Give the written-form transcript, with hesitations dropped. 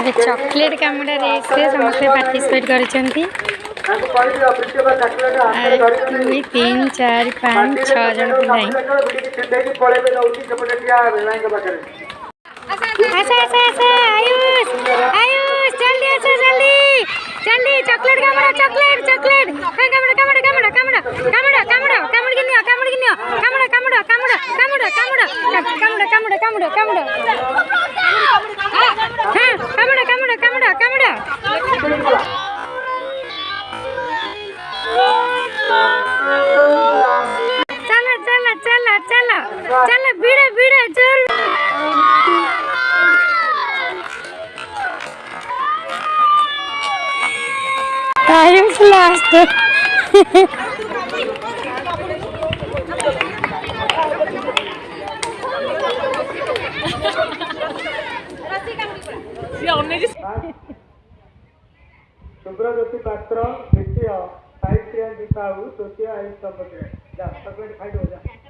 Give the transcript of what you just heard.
Chocolate कामुड़ा race से समस्त participate कर 2 3 4 5 6 जन पिलाई आयुष आयुष जल्दी आसा जल्दी जल्दी चॉकलेट कामुड़ा चॉकलेट चॉकलेट कामुड़ा कामुड़ा कामुड़ा कामुड़ा कामुड़ा कामुड़ा कामुड़ गिनियो कामुड़ा कामुड़ा कामुड़ा कामुड़ा कामुड़ा कामुड़ा कामुड़ा कामुड़ा कामुड़ा हां कामुड़ा कामुड़ा कामुड़ा कामुड़ा चलो चलो चलो चलो चलो बीड़ा बीड़ा चल आयुष लास्ट सुब्रज्योति पात्र द्वितीय साहित्य साहू तृतीय आयुष चॉकलेट खाई दो जा।